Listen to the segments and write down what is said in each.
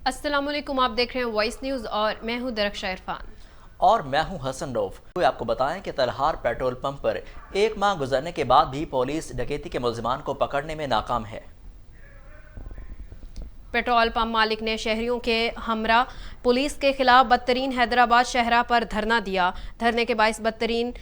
السلام علیکم، آپ دیکھ رہے ہیں وائس نیوز اور میں ہوں درخشہ عرفان اور میں ہوں حسن روف۔ آپ کو بتائیں کہ تلہار پیٹرول پمپ پر 1 ماہ گزرنے کے بعد بھی پولیس ڈکیتی کے ملزمان کو پکڑنے میں ناکام ہے۔ پیٹرول پمپ مالک نے شہریوں کے ہمراہ پولیس کے خلاف بدترین حیدرآباد شاہراہ پر دھرنا دیا۔ دھرنے کے باعث بدترین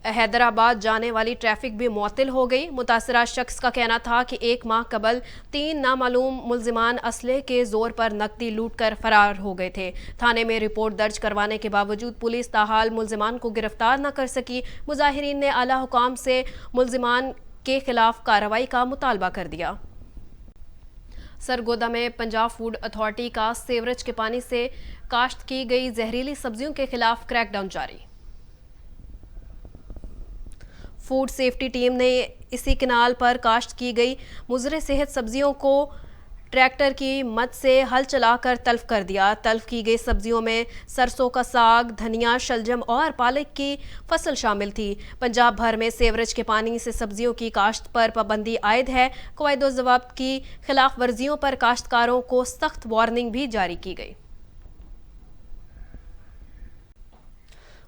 حیدرآباد جانے والی ٹریفک بھی معطل ہو گئی۔ متاثرہ شخص کا کہنا تھا کہ 1 ماہ قبل 3 نامعلوم ملزمان اسلحے کے زور پر نقدی لوٹ کر فرار ہو گئے تھے۔ تھانے میں رپورٹ درج کروانے کے باوجود پولیس تاحال ملزمان کو گرفتار نہ کر سکی۔ مظاہرین نے اعلیٰ حکام سے ملزمان کے خلاف کارروائی کا مطالبہ کر دیا۔ سرگودا میں پنجاب فوڈ اتھارٹی کا سیوریج کے پانی سے کاشت کی گئی زہریلی سبزیوں کے خلاف کریک ڈاؤن جاری۔ فوڈ سیفٹی ٹیم نے اسی کنال پر کاشت کی گئی مضر صحت سبزیوں کو ٹریکٹر کی مدد سے ہل چلا کر تلف کر دیا۔ تلف کی گئی سبزیوں میں سرسوں کا ساگ، دھنیا، شلجم اور پالک کی فصل شامل تھی۔ پنجاب بھر میں سیوریج کے پانی سے سبزیوں کی کاشت پر پابندی عائد ہے۔ قواعد و ضوابط کی خلاف ورزیوں پر کاشتکاروں کو سخت وارننگ بھی جاری کی گئی۔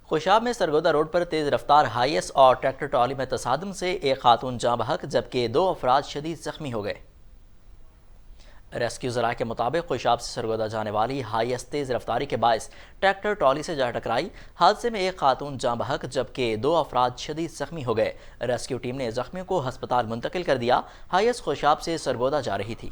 خوشاب میں سرگودا روڈ پر تیز رفتار ہائی ایس اور ٹریکٹر ٹرالی میں تصادم سے 1 خاتون جاں بحق جبکہ 2 افراد شدید زخمی ہو گئے۔ ریسکیو ذرائع کے مطابق خوشاب سے سرگودا جانے والی ہائی ایس تیز رفتاری کے باعث ٹریکٹر ٹرالی سے جا ٹکرائی۔ حادثے میں 1 خاتون جاں بحق جبکہ 2 افراد شدید زخمی ہو گئے۔ ریسکیو ٹیم نے زخمیوں کو ہسپتال منتقل کر دیا۔ ہائی ایس خوشاب سے سرگودا جا رہی تھی۔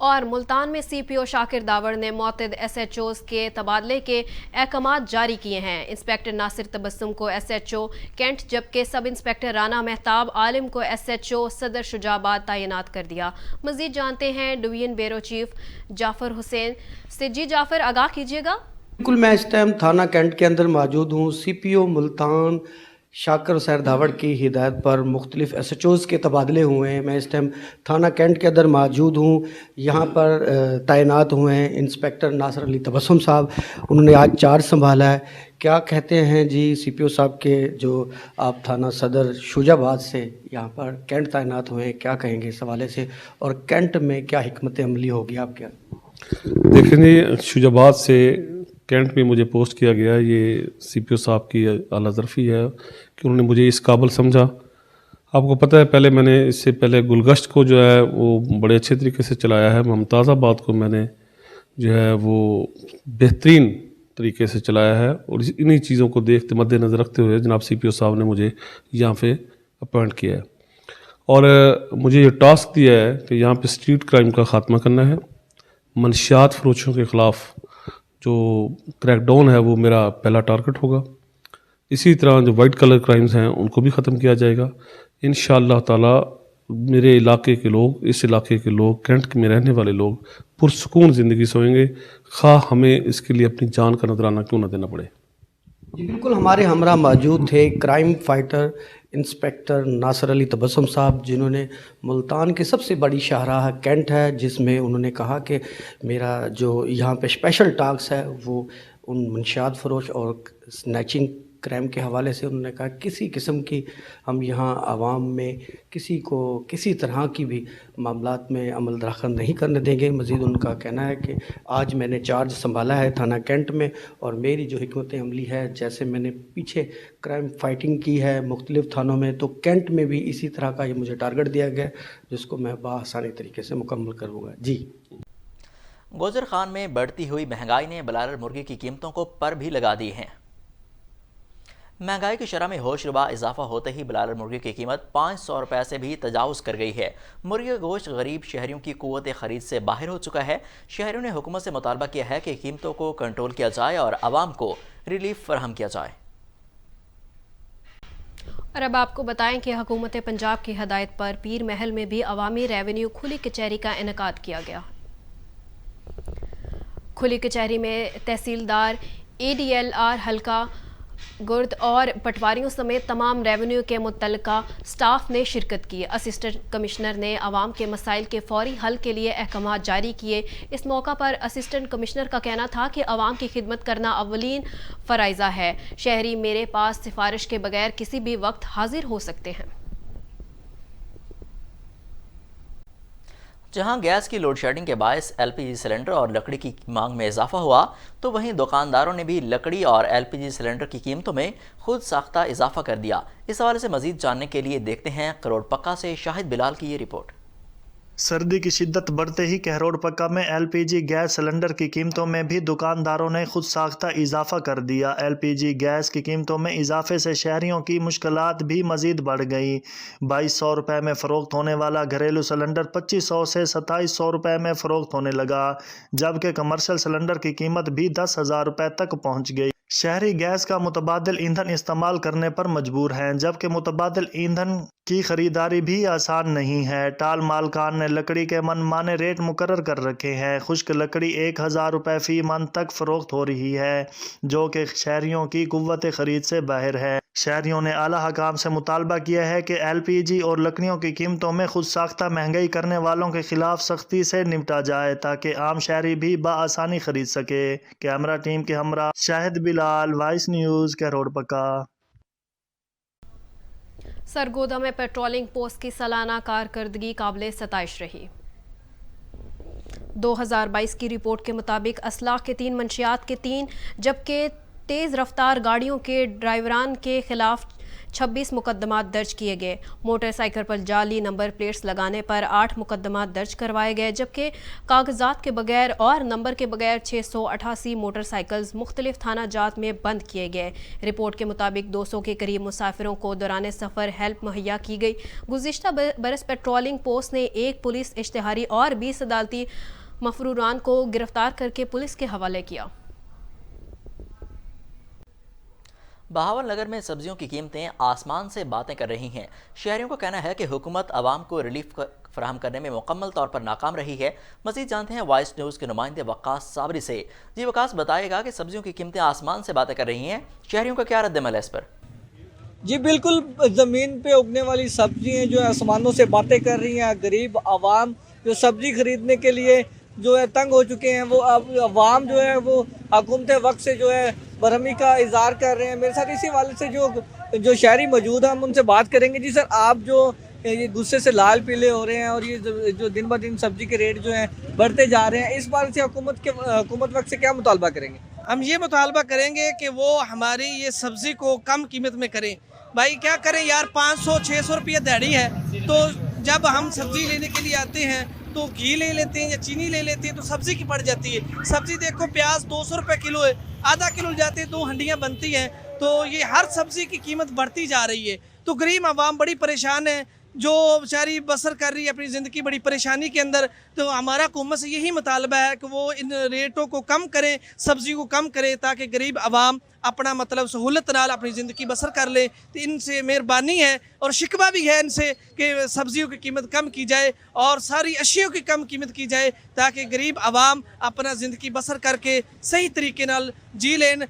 اور ملتان میں سی پی او شاکر داوڑ نے معتد ایس ایچ اوز کے تبادلے کے احکامات جاری کیے ہیں۔ انسپکٹر ناصر تبسم کو ایس ایچ او کینٹ جبکہ سب انسپکٹر رانا مہتاب عالم کو ایس ایچ او صدر شجاع آباد تعینات کر دیا۔ مزید جانتے ہیں ڈویژن بیورو چیف جعفر حسین سے۔ جی جعفر، آگاہ کیجیے گا۔ بالکل، میں اس ٹائم تھانہ کینٹ کے اندر موجود ہوں۔ سی پی او ملتان شاکر حسین داوڑ کی ہدایت پر مختلف ایس ایچ اوز کے تبادلے ہوئے ہیں۔ میں اس ٹائم تھانہ کینٹ کے اندر موجود ہوں۔ یہاں پر تعینات ہوئے ہیں انسپکٹر ناصر علی تبسم صاحب، انہوں نے آج چارج سنبھالا ہے۔ کیا کہتے ہیں جی سی پی او صاحب کے جو آپ تھانہ صدر شجاع آباد سے یہاں پر کینٹ تعینات ہوئے ہیں، کیا کہیں گے اس حوالے سے، اور کینٹ میں کیا حکمت عملی ہوگی آپ کے؟ دیکھیں جی، شجاع آباد سے کینٹ میں مجھے پوسٹ کیا گیا، یہ سی پی او صاحب کی اعلیٰ ظرفی ہے کہ انہوں نے مجھے اس قابل سمجھا۔ آپ کو پتہ ہے پہلے میں نے اس سے پہلے گلگشت کو جو ہے وہ بڑے اچھے طریقے سے چلایا ہے، ممتاز آباد کو میں نے جو ہے وہ بہترین طریقے سے چلایا ہے، اور انہی چیزوں کو دیکھتے مد نظر رکھتے ہوئے جناب سی پی او صاحب نے مجھے یہاں پہ اپوائنٹ کیا ہے، اور مجھے یہ ٹاسک دیا ہے کہ یہاں پہ اسٹریٹ کرائم کا خاتمہ کرنا ہے۔ منشیات فروشوں کے خلاف جو کریک ڈاؤن ہے وہ میرا پہلا ٹارگٹ ہوگا۔ اسی طرح جو وائٹ کلر کرائمز ہیں ان کو بھی ختم کیا جائے گا انشاءاللہ تعالی۔ میرے علاقے کے لوگ، اس علاقے کے لوگ، کینٹ میں رہنے والے لوگ پرسکون زندگی سوئیں گے، خواہ ہمیں اس کے لیے اپنی جان کا نذرانہ کیوں نہ دینا پڑے۔ جی بالکل، ہمارے ہمراہ موجود تھے کرائم فائٹر انسپکٹر ناصر علی تبسم صاحب، جنہوں نے ملتان کی سب سے بڑی شاہراہ کینٹ ہے، جس میں انہوں نے کہا کہ میرا جو یہاں پہ اسپیشل ٹاسک ہے وہ ان منشیات فروش اور سنیچنگ کرائم کے حوالے سے انہوں نے کہا کسی قسم کی ہم یہاں عوام میں کسی کو کسی طرح کی بھی معاملات میں عمل درآمد نہیں کرنے دیں گے۔ مزید ان کا کہنا ہے کہ آج میں نے چارج سنبھالا ہے تھانہ کینٹ میں، اور میری جو حکمت عملی ہے، جیسے میں نے پیچھے کرائم فائٹنگ کی ہے مختلف تھانوں میں، تو کینٹ میں بھی اسی طرح کا یہ مجھے ٹارگٹ دیا گیا جس کو میں بآسانی طریقے سے مکمل کروں گا۔ جی گوجر خان میں بڑھتی ہوئی مہنگائی نے بلالر مرغی کی قیمتوں کو پر بھی لگا دی ہیں۔ مہنگائی کی شرح میں ہوش ربا اضافہ ہوتے ہی بلالر مرغی کی قیمت 500 روپے سے بھی تجاوز کر گئی ہے۔ مرغی کا گوشت غریب شہریوں کی قوت خرید سے باہر ہو چکا ہے۔ شہریوں نے حکومت سے مطالبہ کیا ہے کہ قیمتوں کو کنٹرول کیا جائے اور عوام کو ریلیف فراہم کیا جائے۔ اور اب آپ کو بتائیں کہ حکومت پنجاب کی ہدایت پر پیر محل میں بھی عوامی ریونیو کھلی کچہری کا انعقاد کیا گیا۔ کھلی کچہری میں تحصیلدار، اے ڈی ایل آر حلقہ گرد اور پٹواریوں سمیت تمام ریونیو کے متعلقہ سٹاف نے شرکت کی۔ اسسٹنٹ کمشنر نے عوام کے مسائل کے فوری حل کے لیے احکامات جاری کیے۔ اس موقع پر اسسٹنٹ کمشنر کا کہنا تھا کہ عوام کی خدمت کرنا اولین فرائضہ ہے۔ شہری میرے پاس سفارش کے بغیر کسی بھی وقت حاضر ہو سکتے ہیں۔ جہاں گیس کی لوڈ شیڈنگ کے باعث ایل پی جی سلنڈر اور لکڑی کی مانگ میں اضافہ ہوا، تو وہیں دکانداروں نے بھی لکڑی اور ایل پی جی سلنڈر کی قیمتوں میں خود ساختہ اضافہ کر دیا۔ اس حوالے سے مزید جاننے کے لیے دیکھتے ہیں کروڑ پکا سے شاہد بلال کی یہ رپورٹ۔ سردی کی شدت بڑھتے ہی کہروڑ پکا میں L P G gas cylinder کی قیمتوں میں بھی دکانداروں نے خود ساختہ اضافہ کر دیا۔ ایل پی جی گیس کی قیمتوں میں اضافے سے شہریوں کی مشکلات بھی مزید بڑھ گئیں۔ 2200 روپے میں فروخت ہونے والا گھریلو سلنڈر 2500 سے 2700 روپے میں فروخت ہونے لگا، جبکہ کمرشل سلنڈر کی قیمت بھی 10,000 روپے تک پہنچ گئی۔ شہری گیس کا متبادل ایندھن استعمال کرنے پر مجبور ہیں، جبکہ متبادل ایندھن کی خریداری بھی آسان نہیں ہے۔ ٹال مالکان نے لکڑی کے من مانے ریٹ مقرر کر رکھے ہیں۔ خشک لکڑی 1000 روپے فی من تک فروخت ہو رہی ہے، جو کہ شہریوں کی قوت خرید سے باہر ہے۔ شہریوں نے اعلیٰ حکام سے مطالبہ کیا ہے کہ ایل پی جی اور لکڑیوں کی قیمتوں میں خود ساختہ مہنگائی کرنے والوں کے خلاف سختی سے نمٹا جائے، تاکہ عام شہری بھی بآسانی خرید سکے۔ کیمرہ ٹیم کے ہمراہ شاہد بلال، وائس نیوز، کہروڑ پکا۔ سرگودا میں پیٹرولنگ پوسٹ کی سالانہ کارکردگی قابل ستائش رہی۔ 2022 کی رپورٹ کے مطابق اسلحہ کے 3 منشیات کے 3 جبکہ تیز رفتار گاڑیوں کے ڈرائیوران کے خلاف 26 مقدمات درج کیے گئے۔ موٹر سائیکل پر جعلی نمبر پلیٹس لگانے پر 8 مقدمات درج کروائے گئے، جبکہ کاغذات کے بغیر اور نمبر کے بغیر 688 موٹر سائیکلز مختلف تھانہ جات میں بند کیے گئے۔ رپورٹ کے مطابق 200 کے قریب مسافروں کو دوران سفر ہیلپ مہیا کی گئی۔ گزشتہ برس پیٹرولنگ پوسٹ نے 1 پولیس اشتہاری اور 20 عدالتی مفروران کو گرفتار کر کے پولیس کے حوالے کیا۔ بہاول نگر میں سبزیوں کی قیمتیں آسمان سے باتیں کر رہی ہیں۔ شہریوں کا کہنا ہے کہ حکومت عوام کو ریلیف فراہم کرنے میں مکمل طور پر ناکام رہی ہے۔ مزید جانتے ہیں وائس نیوز کے نمائندے وقاص صابری سے۔ جی وقاص، بتائے گا کہ سبزیوں کی قیمتیں آسمان سے باتیں کر رہی ہیں، شہریوں کا کیا رد عمل ہے اس پر؟ جی بالکل، زمین پہ اگنے والی سبزیاں جو ہے آسمانوں سے باتیں کر رہی ہیں۔ غریب عوام جو سبزی خریدنے کے لیے جو ہے تنگ ہو چکے ہیں، وہ اب عوام جو ہے وہ حکومت وقت سے جو ہے برہمی کا اظہار کر رہے ہیں۔ میرے ساتھ اسی والے سے جو شہری موجود ہیں، ہم ان سے بات کریں گے۔ جی سر، آپ جو یہ غصے سے لال پیلے ہو رہے ہیں اور یہ جو دن بہ دن سبزی کے ریٹ جو ہیں بڑھتے جا رہے ہیں، اس بارے سے حکومت وقت سے کیا مطالبہ کریں گے؟ ہم یہ مطالبہ کریں گے کہ وہ ہماری یہ سبزی کو کم قیمت میں کریں۔ بھائی کیا کریں یار، 500-600 روپیہ دیہڑی ہے، تو جب ہم سبزی لینے کے لیے آتے ہیں تو گھی لے لیتے ہیں یا چینی لے لیتے ہیں تو سبزی کی پڑ جاتی ہے۔ سبزی دیکھو، پیاز 200 روپے کلو ہے، آدھا کلو جاتے ہیں 2 ہنڈیاں بنتی ہیں، تو یہ ہر سبزی کی قیمت بڑھتی جا رہی ہے۔ تو غریب عوام بڑی پریشان ہے، جو بیچاری بسر کر رہی ہے اپنی زندگی بڑی پریشانی کے اندر۔ تو ہمارا حکومت سے یہی مطالبہ ہے کہ وہ ان ریٹوں کو کم کریں، سبزی کو کم کریں، تاکہ غریب عوام اپنا سہولت نال اپنی زندگی بسر کر لے۔ تو ان سے مہربانی ہے اور شکوہ بھی ہے ان سے کہ سبزیوں کی قیمت کم کی جائے اور ساری اشیاء کی کم قیمت کی جائے، تاکہ غریب عوام اپنا زندگی بسر کر کے صحیح طریقے نال جی لین۔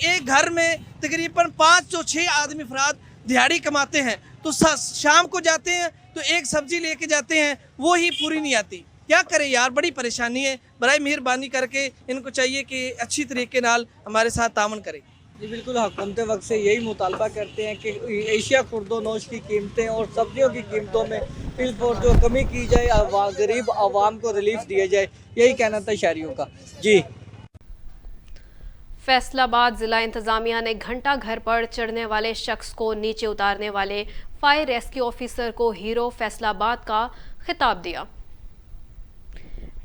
ایک گھر میں تقریباً 5 سے 6 آدمی افراد دیہڑی کماتے ہیں، تو شام کو جاتے ہیں تو ایک سبزی لے کے جاتے ہیں، وہ ہی پوری نہیں آتی۔ کیا کریں یار، بڑی پریشانی ہے۔ برائے مہربانی کر کے ان کو چاہیے کہ اچھی طریقے نال ہمارے ساتھ تعاون کریں۔ جی بالکل، حکومت وقت سے یہی مطالبہ کرتے ہیں کہ اشیاء خرد و نوش کی قیمتیں اور سبزیوں کی قیمتوں میں بالفور جو کمی کی جائے، غریب عوام کو ریلیف دیا جائے، یہی کہنا تھا شہریوں کا۔ جی فیصل آباد ضلع انتظامیہ نے گھنٹہ گھر پر چڑھنے والے شخص کو نیچے اتارنے والے فائر ریسکیو آفیسر کو ہیرو فیصل آباد کا خطاب دیا۔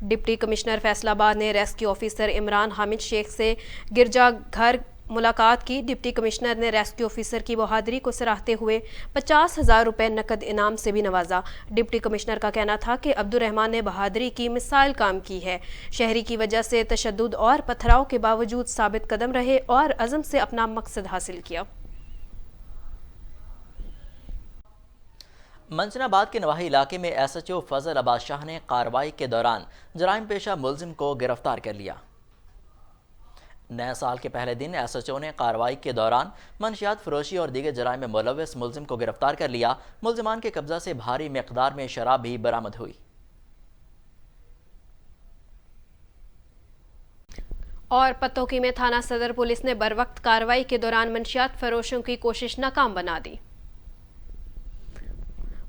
ڈپٹی کمشنر فیصل آباد نے ریسکیو آفیسر عمران حامد شیخ سے گرجا گھر ملاقات کی۔ ڈپٹی کمشنر نے ریسکیو آفیسر کی بہادری کو سراہتے ہوئے 50,000 روپے نقد انعام سے بھی نوازا۔ ڈپٹی کمشنر کا کہنا تھا کہ عبد الرحمان نے بہادری کی مثال کام کی ہے، شہری کی وجہ سے تشدد اور پتھراؤ کے باوجود ثابت قدم رہے اور عزم سے اپنا مقصد حاصل کیا۔ منجن آباد کے نواحی علاقے میں ایس ایچ او فضل عباس شاہ نے کارروائی کے دوران جرائم پیشہ ملزم کو گرفتار کر لیا۔ نئے سال کے پہلے دن ایس ایچ او نے کارروائی کے دوران منشیات فروشی اور دیگر جرائم میں ملوث ملزم کو گرفتار کر لیا۔ ملزمان کے قبضہ سے بھاری مقدار میں شراب بھی برآمد ہوئی۔ اور پتوکی میں تھانہ صدر پولیس نے بروقت کارروائی کے دوران منشیات فروشوں کی کوشش ناکام بنا دی۔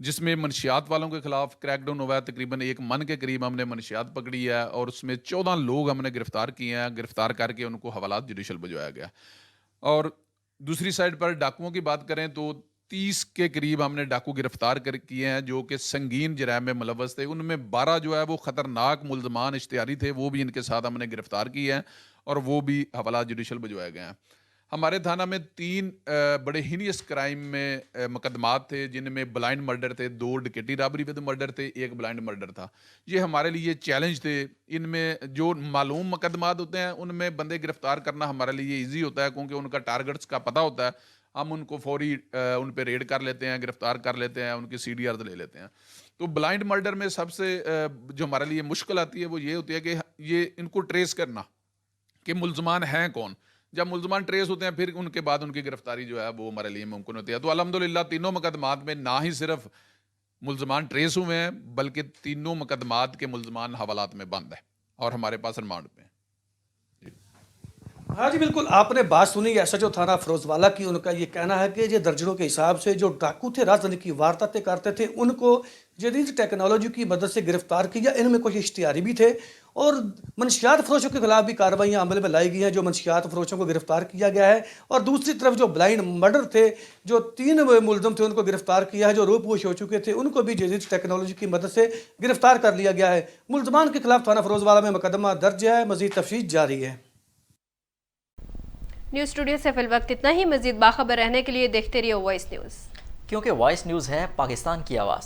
جس میں منشیات والوں کے خلاف کریک ڈاؤن ہوا ہے. تقریباً 1 من کے قریب ہم نے منشیات پکڑی ہے اور اس میں 14 لوگ ہم نے گرفتار کیے ہیں. گرفتار کر کے ان کو حوالات جوڈیشل بھجوایا گیا. اور دوسری سائڈ پر ڈاکوؤں کی بات کریں تو 30 کے قریب ہم نے ڈاکو گرفتار کیے ہیں جو کہ سنگین جرائم میں ملوث تھے. ان میں 12 جو ہے وہ خطرناک ملزمان اشتہاری تھے, وہ بھی ان کے ساتھ ہم نے گرفتار کیے ہیں اور وہ بھی حوالات جوڈیشل بھجوائے گئے ہیں. ہمارے تھانہ میں 3 بڑے ہینیس کرائم میں مقدمات تھے, جن میں بلائنڈ مرڈر تھے, 2 ڈکیٹی رابری ود مرڈر تھے, 1 بلائنڈ مرڈر تھا. یہ ہمارے لیے چیلنج تھے. ان میں جو معلوم مقدمات ہوتے ہیں ان میں بندے گرفتار کرنا ہمارے لیے ایزی ہوتا ہے, کیونکہ ان کا ٹارگٹس کا پتہ ہوتا ہے. ہم ان کو فوری ان پہ ریڈ کر لیتے ہیں, گرفتار کر لیتے ہیں, ان کی CDRs لے لیتے ہیں. تو بلائنڈ مرڈر میں سب سے جو ہمارے لیے مشکل آتی ہے وہ یہ ہوتی ہے کہ یہ ان کو ٹریس کرنا کہ ملزمان ہیں کون. جب ملزمان ٹریس ہوتے ہیں پھر ان کے بعد ان کی گرفتاری جو ہے وہ ہمارے لیے ممکن ہوتی ہے. تو الحمدللہ تینوں مقدمات میں نہ ہی صرف ملزمان ٹریس ہوئے ہیں بلکہ تینوں مقدمات کے ملزمان حوالات میں بند ہیں اور ہمارے پاس ریمانڈ پہ ہیں. ہاں جی بالکل, آپ نے بات سنی SHO تھانہ فیروز والا کی. ان کا یہ کہنا ہے کہ یہ درجنوں کے حساب سے جو ڈاکو تھے, رازداری کی وارداتیں کرتے تھے, ان کو جدید ٹیکنالوجی کی مدد سے گرفتار کیا. ان میں کچھ اشتہاری بھی تھے اور منشیات فروشوں کے خلاف بھی کارروائیاں عمل میں لائی گئی ہیں جو منشیات فروشوں کو گرفتار کیا گیا ہے. اور دوسری طرف جو بلائنڈ مرڈر تھے, جو 3 ملزم تھے ان کو گرفتار کیا ہے, جو روپ ہوش ہو چکے تھے ان کو بھی جدید ٹیکنالوجی کی مدد سے گرفتار کر لیا گیا ہے. ملزمان کے خلاف تھانہ فیروز والا میں مقدمہ درج ہے, مزید تفتیش جاری ہے. نیوز اسٹوڈیو سے فی الوقت اتنا ہی. مزید باخبر رہنے کے لیے دیکھتے رہیے وائس نیوز, کیونکہ وائس نیوز ہے پاکستان کی آواز.